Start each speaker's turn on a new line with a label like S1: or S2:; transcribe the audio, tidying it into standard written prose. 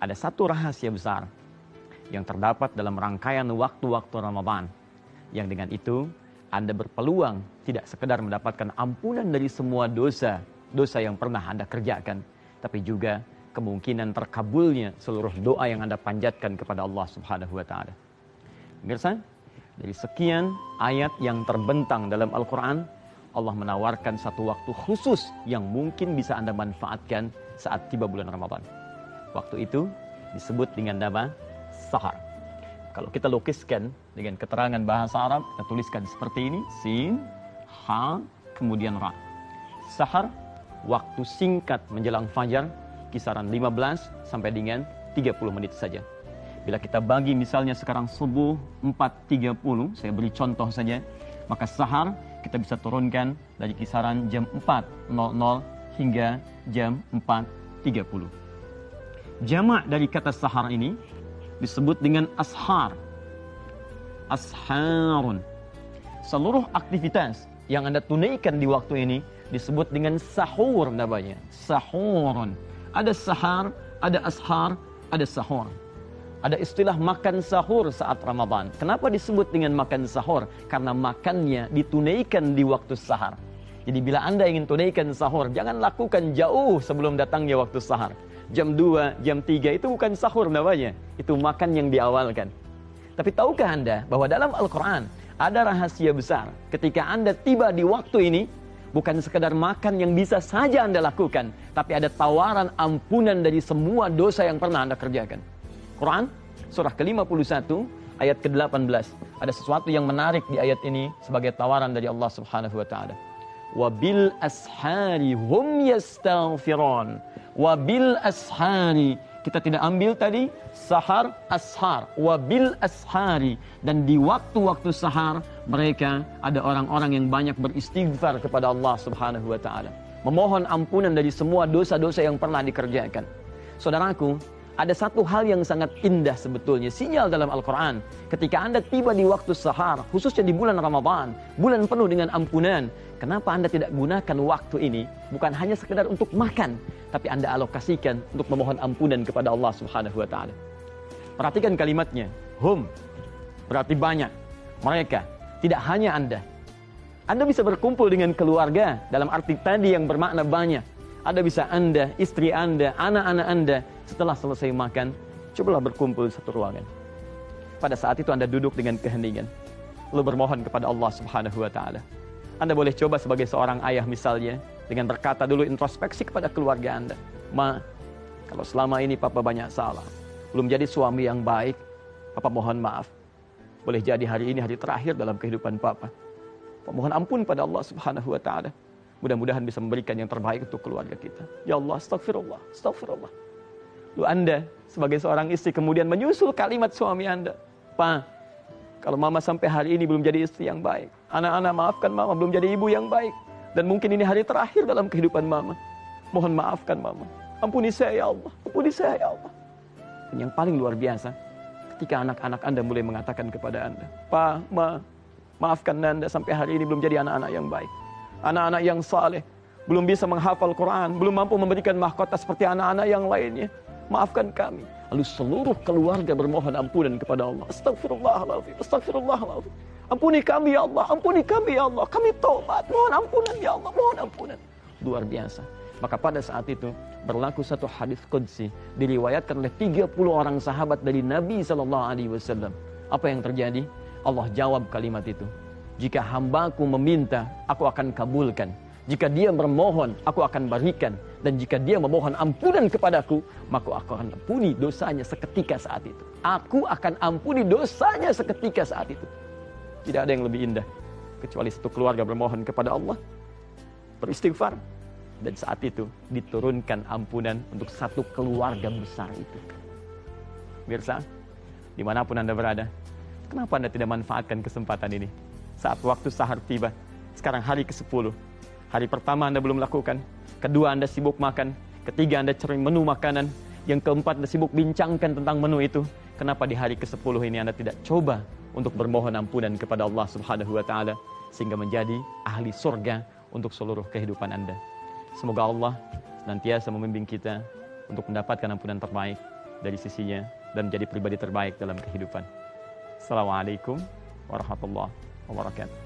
S1: ada satu rahasia besar yang terdapat dalam rangkaian waktu-waktu Ramadan, yang dengan itu Anda berpeluang tidak sekedar mendapatkan ampunan dari semua dosa yang pernah Anda kerjakan, tapi juga kemungkinan terkabulnya seluruh doa yang Anda panjatkan kepada Allah Subhanahu wa taala. Pemirsa, dari sekian ayat yang terbentang dalam Al-Quran, Allah menawarkan satu waktu khusus yang mungkin bisa Anda manfaatkan saat tiba bulan Ramadan. Waktu itu disebut dengan nama sahar. Kalau kita lukiskan dengan keterangan bahasa Arab, kita tuliskan seperti ini, sin, ha, kemudian ra. Sahar, waktu singkat menjelang fajar, kisaran 15 sampai dengan 30 menit saja. Bila kita bagi misalnya sekarang subuh 4.30, saya beri contoh saja, maka sahar kita bisa turunkan dari kisaran jam 4.00 hingga jam 4.30. Jamak dari kata sahar ini disebut dengan ashar. Asharun. Seluruh aktivitas yang Anda tunaikan di waktu ini disebut dengan sahur namanya. Sahurun. Ada sahar, ada ashar, ada sahur. Ada istilah makan sahur saat Ramadan. Kenapa disebut dengan makan sahur? Karena makannya ditunaikan di waktu sahar. Jadi bila Anda ingin tunaikan sahur, jangan lakukan jauh sebelum datangnya waktu sahar. Jam 2, jam 3 itu bukan sahur namanya. Itu makan yang diawalkan. Tapi tahukah Anda bahwa dalam Al-Quran ada rahasia besar. Ketika Anda tiba di waktu ini, bukan sekedar makan yang bisa saja Anda lakukan, tapi ada tawaran ampunan dari semua dosa yang pernah Anda kerjakan. Quran, surah ke-51, ayat ke-18. Ada sesuatu yang menarik di ayat ini sebagai tawaran dari Allah Subhanahu wa taala. Wabil ashari hum yastaghfirun. Wabil ashari, kita tidak ambil tadi sahar, ashar. Wabil ashari, dan di waktu-waktu sahar mereka ada orang-orang yang banyak beristighfar kepada Allah Subhanahu wa taala, memohon ampunan dari semua dosa-dosa yang pernah dikerjakan. Saudaraku, ada satu hal yang sangat indah sebetulnya, sinyal dalam Al-Quran. Ketika Anda tiba di waktu sahar, khususnya di bulan Ramadan, bulan penuh dengan ampunan, kenapa Anda tidak gunakan waktu ini bukan hanya sekedar untuk makan, tapi Anda alokasikan untuk memohon ampunan kepada Allah Subhanahu wa taala. Perhatikan kalimatnya, hum, berarti banyak. Mereka, tidak hanya Anda. Anda bisa berkumpul dengan keluarga dalam arti tadi yang bermakna banyak. Ada bisa Anda, istri Anda, anak-anak Anda, setelah selesai makan, cobalah berkumpul satu ruangan. Pada saat itu Anda duduk dengan keheningan, lalu bermohon kepada Allah Subhanahu wa taala. Anda boleh coba sebagai seorang ayah misalnya, dengan berkata dulu introspeksi kepada keluarga Anda. Ma, kalau selama ini Papa banyak salah, belum jadi suami yang baik, Papa mohon maaf. Boleh jadi hari ini hari terakhir dalam kehidupan Papa. Papa mohon ampun pada Allah Subhanahu wa taala. Mudah-mudahan bisa memberikan yang terbaik untuk keluarga kita. Ya Allah, astagfirullah, astagfirullah. Lalu Anda sebagai seorang istri kemudian menyusul kalimat suami Anda. Pa, kalau Mama sampai hari ini belum jadi istri yang baik, anak-anak maafkan Mama belum jadi ibu yang baik, dan mungkin ini hari terakhir dalam kehidupan Mama. Mohon maafkan Mama. Ampuni saya ya Allah, ampuni saya ya Allah. Dan yang paling luar biasa, ketika anak-anak Anda mulai mengatakan kepada Anda, Pa, Ma, maafkan Anda sampai hari ini belum jadi anak-anak yang baik, anak-anak yang saleh, belum bisa menghafal Quran, belum mampu memberikan mahkota seperti anak-anak yang lainnya. Maafkan kami. Lalu seluruh keluarga bermohon ampunan kepada Allah. Astagfirullahaladzim, astagfirullahaladzim. Ampuni kami ya Allah, ampuni kami ya Allah. Kami taubat, mohon ampunan ya Allah, mohon ampunan. Luar biasa. Maka pada saat itu berlaku satu hadis qudsi, diriwayatkan oleh 30 orang sahabat dari Nabi SAW. Apa yang terjadi? Allah jawab kalimat itu. Jika hambaku meminta, aku akan kabulkan. Jika dia bermohon, aku akan berikan. Dan jika dia memohon ampunan kepadaku, maka aku akan ampuni dosanya seketika saat itu. Aku akan ampuni dosanya seketika saat itu. Tidak ada yang lebih indah kecuali satu keluarga bermohon kepada Allah, beristighfar, dan saat itu diturunkan ampunan untuk satu keluarga besar itu. Mirsa, dimanapun Anda berada, kenapa Anda tidak manfaatkan kesempatan ini? Saat waktu sahar tiba, sekarang hari ke-10. Hari pertama Anda belum lakukan, kedua Anda sibuk makan, ketiga Anda cari menu makanan, yang keempat Anda sibuk bincangkan tentang menu itu. Kenapa di hari ke-10 ini Anda tidak coba untuk bermohon ampunan kepada Allah Subhanahu wa taala sehingga menjadi ahli surga untuk seluruh kehidupan Anda? Semoga Allah senantiasa membimbing kita untuk mendapatkan ampunan terbaik dari sisinya dan menjadi pribadi terbaik dalam kehidupan. Assalamualaikum warahmatullahi wabarakatuh.